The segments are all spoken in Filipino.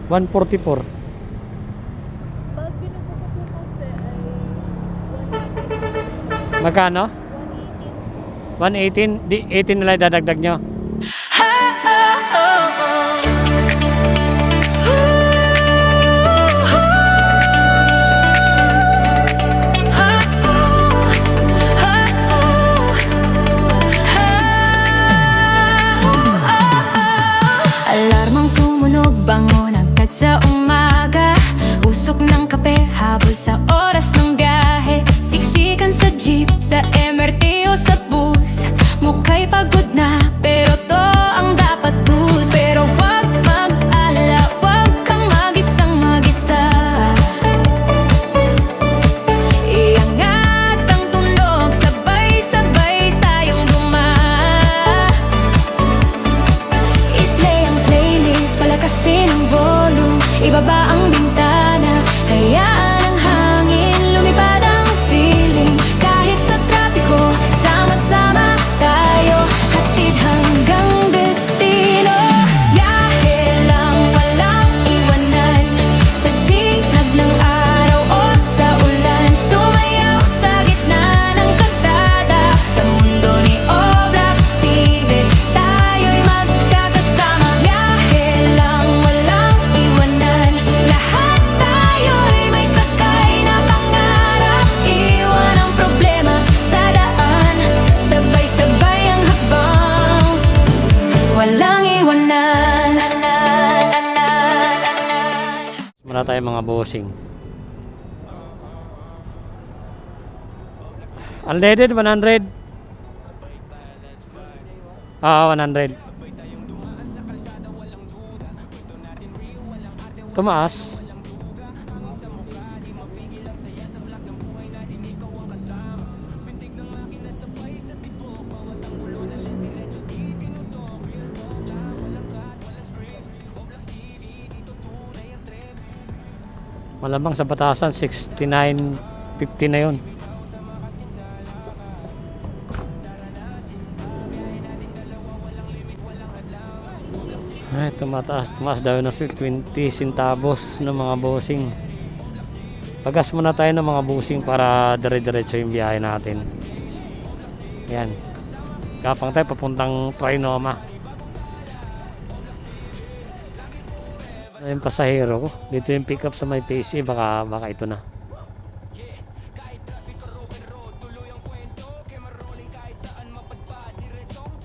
144. Pag binubukod mo kasi ay 180. Magkano? 118. Di 18 na lang dadagdag nyo. Alarmang tumunog, bangon agad sa umaga. Usok ng kape, habol sa oras ng biyahe. Siksikan sa jeep, sa MRT o sa bus. Mukha'y pagod na, pero to ang dapat tus. Pero wag mag-alala, wag kang mag-isang mag-isa. Iangat ang tunog, sabay-sabay tayong i-play ang playlist, palakasin ang volume, ibaba ang bintana, hayaan ang hangin, lumipad ang feeling. Kahit sa trapiko, sama-sama tayo, hatid hanggang destino. Biyahe lang, walang iwanan, sa sinag ng araw o sa ulan. Sumayaw sa gitna ng kalsada, sa mundo ni Oblak Steven, tayo'y magkakasama. Biyahe lang, walang iwanan, lahat tayo'y may sakay na pangarap. Iwan ang problema sa daan, sabay-sabay ang hakbang, walang iwanan. Wala tayo mga bossing. Unleaded 100. Ah, 100. Tumaas. Malamang sa batasan 69.50 na yun. Ay, tumaas daw na 20 centavos ng mga bossing. Pagas muna tayo ng mga bossing para dire-diretso yung biyahe natin. Yan, kapang tayo papuntang Trinoma. Yung pasahero ko dito, yung pick up sa may PC, baka ito na.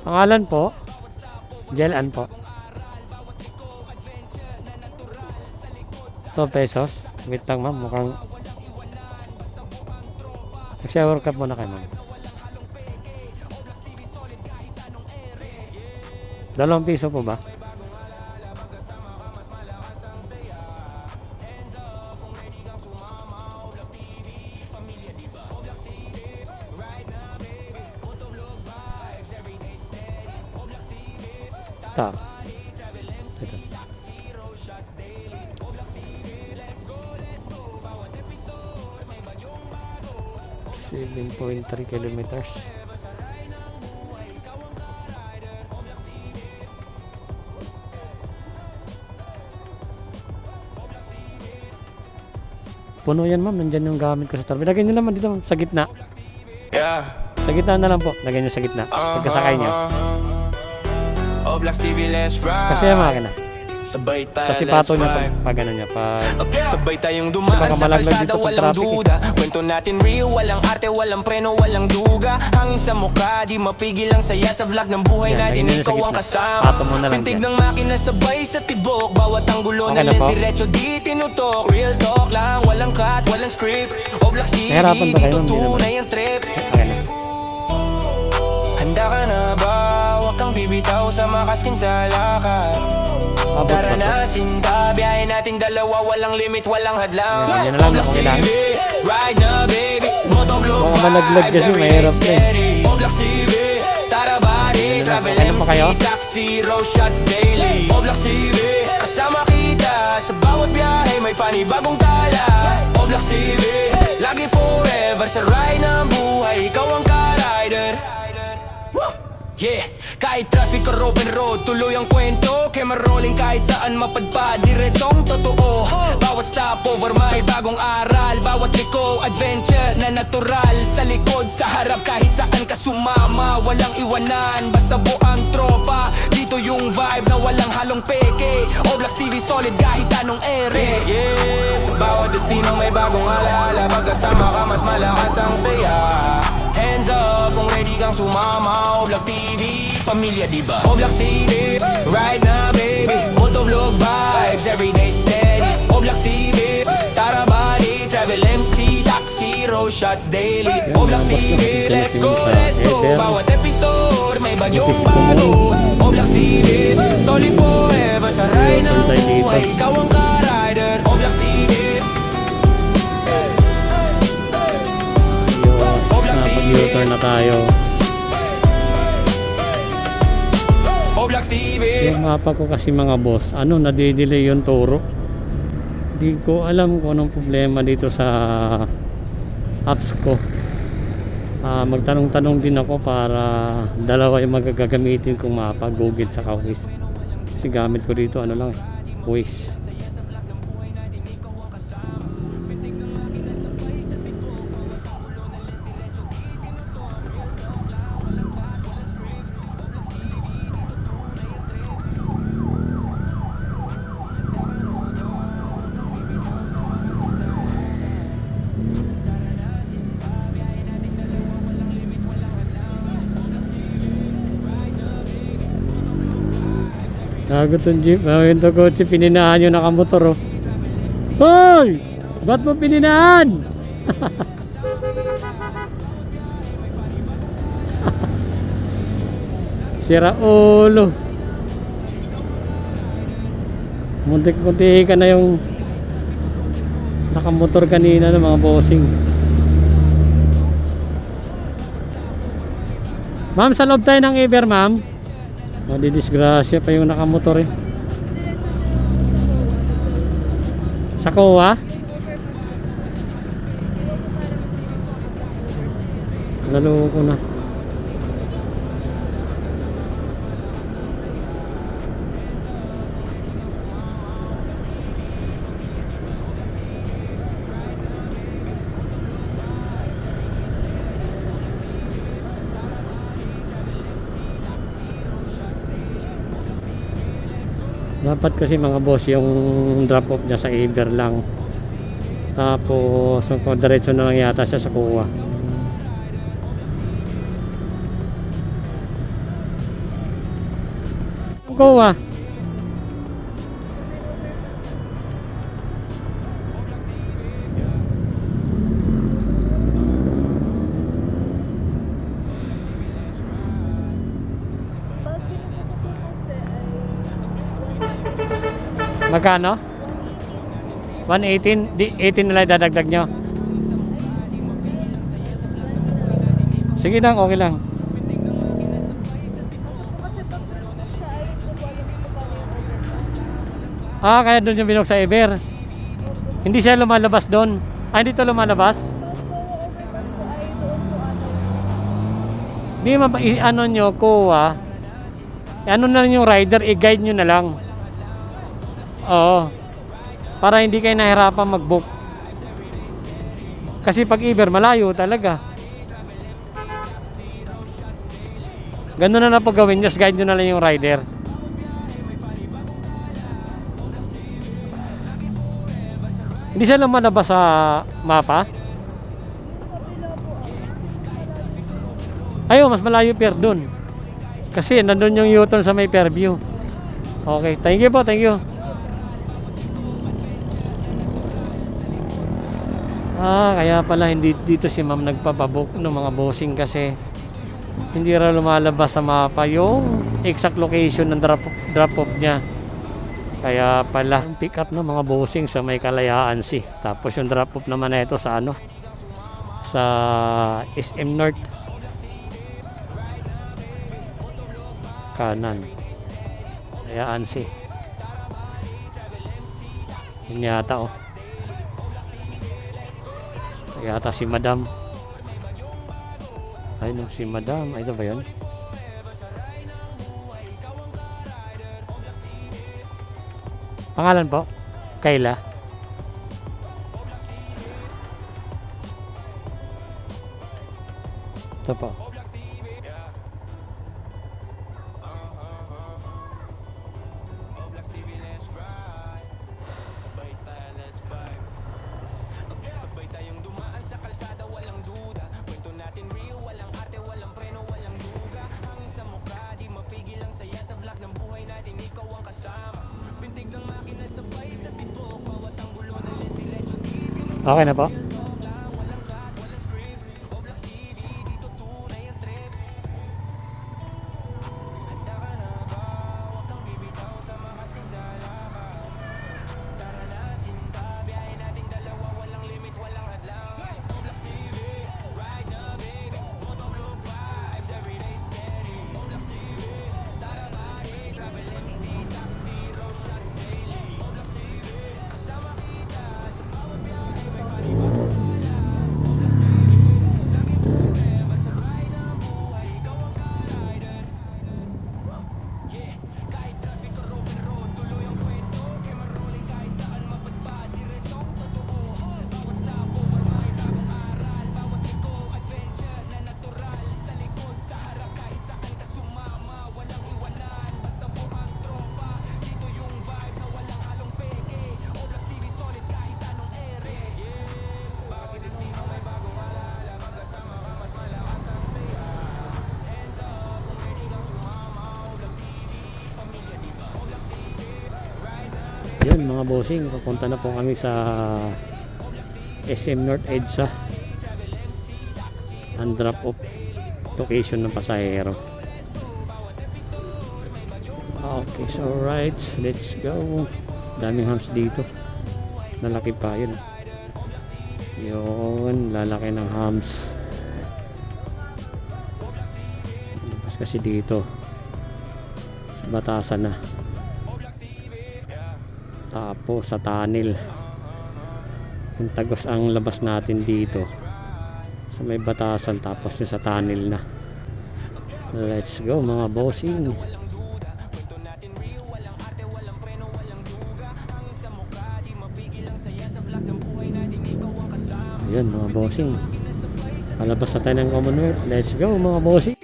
Pangalan po Jelan po. 2 pesos. Wait lang ma'am, mukhang mag-shower cup muna kayo ma'am. 2 piso po ba? Ta. Ito. 7.3 kilometers. Puno yan ma'am, nandyan yung gamit ko sa tarbi. Lagyan nyo naman dito ma'am, sa gitna. Sa gitna na lang po, lagyan nyo sa gitna pagkasakay nyo. Kasi yung makina, kasi pato niya pag ano niya, sabay tayong dumaan sa kalsada, walang duda. Kwento natin real, walang arte, walang preno, walang duga. Hangin sa mukha, di mapigil ang saya sa vlog ng buhay natin. Ikaw ang kasama, pintig ng makina sabay sa tibok. Bawat ang gulo na lens, diretso di tinutok. Real talk lang, walang cut, walang script. Oblak TV, dito tunay ang trip. Handa ka na ba? Huwag kang bibitaw sa makaskin sa lakad. Tara na sinta, biyahe natin dalawa, walang limit, walang hadlang. Yan na lang na kailangan. Ride na baby, motovlog baka malaglag kasi mahirap na eh. Oblak TV, tara bari, travel MC, taxi, road shots daily. Oblak TV, kasama kita sa bawat biyahe, may panibagong tala. Oblak TV, lagi forever sa ride ng buhay, ikaw ang ka-rider. Yeah, Kahit traffic or open road, tuloy ang kwento. Camera rolling kahit saan mapadpad, diretsong totoo. Bawat stopover may bagong aral, bawat liko adventure na natural. Sa likod, sa harap, kahit saan ka sumama, walang iwanan, basta buang tropa. Dito yung vibe na walang halong peke. Oblax TV solid kahit anong ere. Yes, bawat destino may bagong alaala. Pagkasama ka mas malakas ang saya. Hands up kung ready kang sumama. Oblax TV, pamilya diba? Oblax TV, right now baby. Motovlog vibes, everyday steady. Oblax TV, tara body, travel MC, taxi, road shots daily. Oblax TV, let's go, let's go. Bawat episode may bagyong bago. Oblax TV, solid forever sa ride ng buhay. Ikaw ang ka-rider, Oblax TV. Pag-U-turn na tayo. Oblax TV. Yung mapa ko kasi mga boss, nadidelay yung turo. Hindi ko alam kung anong problema dito sa apps ko. Magtanong-tanong din ako para dalawa yung magagamitin kong mapa, Google sa Waze. Kasi gamit ko dito Waze. Gago tong jeep. Yung to kotse, pininahan yung nakamotor oh. Hoy! Ba't mo pininahan? Sira ulo. Muntik-muntik ka na yung nakamotor kanina ng mga bossing. Ma'am, sa loob tayo ng Ever, ma'am. Madidisgrasya pa yung nakamotor eh. Sa Kowa? Naloko na. Dapat kasi mga boss yung drop off niya sa Ever lang. Tapos diretso na lang yata siya sa Kuwa. Kuwa. Magkano? 118? Di 18 na lang dadagdag nyo. Sige lang, okay lang. Kaya doon yung binok sa Ever. Hindi siya lumalabas doon. Hindi to lumalabas? Hindi nyo, Kuha. Na lang yung rider, i-guide nyo na lang. Oo. Para hindi kayo nahirapan mag-book. Kasi pag Ever, malayo talaga. Ganun na lang pag gawin, just guide nyo na lang yung rider. Hindi siya lumalabas sa mapa. Ayaw, mas malayo pier dun. Kasi nandun yung U-turn sa may Fairview. Okay, thank you po, thank you. Kaya pala hindi dito si ma'am nagpapabook ng mga bossing kasi hindi raw lumalabas sa mapa yung exact location ng drop off niya. Kaya pala yung pick up ng mga bossing sa may Kalayaan Sea. Tapos yung drop off naman na ito sa sa SM North. Kanan. Kalayaan Sea. Yun yata oh. Yata si Madam. Ay no, si Madam. Ay, ito ba yun? Pangalan po? Kayla. Ito po. Sabay tayong dumaan sa kalsada, walang duda. Kwento natin real, walang arte, walang preno, walang duga. Hangin sa mukha, di mapigil ang saya sa vlog ng buhay natin, ikaw ang kasama. Pintig ng makina sabay sa tibok, bawat ang gulo ng lens, diretso titin. Okay na po? Walang cut, walang script. Oblax TV, dito tunay ang trip. Handa ka na ba? Huwag kang bibitaw sa makasking sa lakad. Tara na, sinta, biyahe nating dalawa, walang limit, walang hadlang. Oblax TV, ride na baby. Motovlog vibes, everyday steady. Oblax TV, tara body, travel MC, taxi, road shots daily. Oblax TV, kasama kita sa bawat biyahe, may panibang wala. Oblax TV, lagi forever sa ride ng buhay, ikaw ang ka-rider. Yeah, kahit traffic or open road, tuloy ang kwento. Camera rolling kahit saan mapadpad, diretsong totoo. Bawat stopover, may bagong aral. Bawat liko, adventure na natural. Sa likod, sa harap, kahit saan ka sumama, walang iwanan, basta buong tropa. Dito yung vibe na walang halong peke. Oblax TV solid kahit anong ere. Yes, bawat destino may bagong alala. Magkasama ka, mas malakas ang saya. Hands up, kung ready kang sumama. Oblax TV, pamilya diba? Oblax TV, ride na. Yun mga bossing, papunta na po kami sa SM North EDSA. Ang drop off location ng pasahero. Okay, so right, let's go. Daming hams dito. Lalaki pa yun. Yun, lalaki ng hams. Tapos kasi dito sa batasan na. Tapos sa tunnel. Yung tagos ang labas natin dito sa may batasan, tapos yung sa tunnel na. Let's go mga bossing. Ayan mga bossing, palabas na tayo ng Commonwealth. Let's go mga bossing.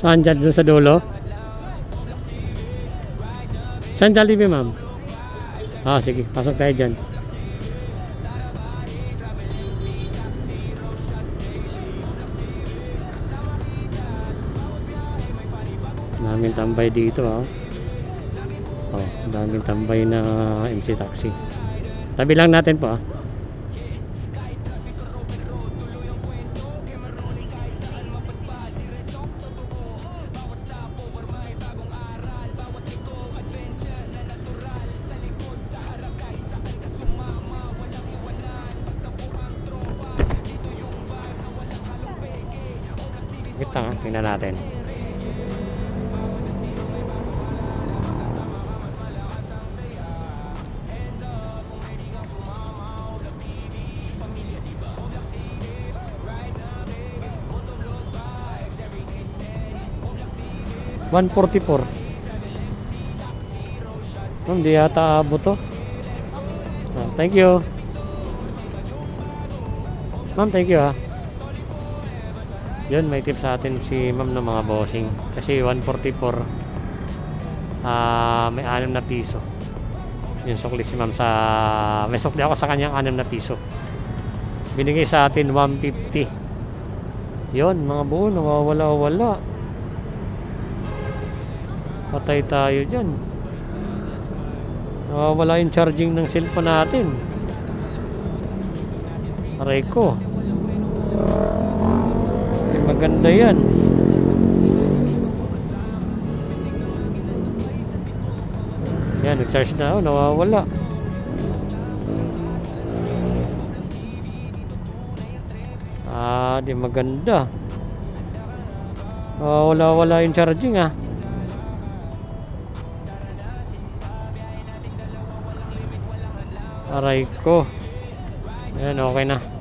Saan dyan? Doon sa dulo? Saan Jollibee ma'am? Ah sige, pasok tayo dyan. Daming tambay dito ha. Oh, daming tambay na MC Taxi. Tabi lang natin po ha. Kita nga, tingnan natin. $144. Ma'am, di yata abot to. Ah, thank you. Ma'am, thank you ha. Yun, may tip sa atin si ma'am ng mga bossing. Kasi 144, may 6 na piso. Yung sukli si ma'am sa... May sukli ako sa kanyang 6 na piso. Binigay sa atin 150. Yun, mga buo, nawawala-wala. Patay tayo dyan. Nawawala yung charging ng cellphone natin. Aray ko. Maganda yan. Yan, nag-charge na ako, nawawala. Di maganda. Wala yung charging ah. Aray ko. Ayan, okay na.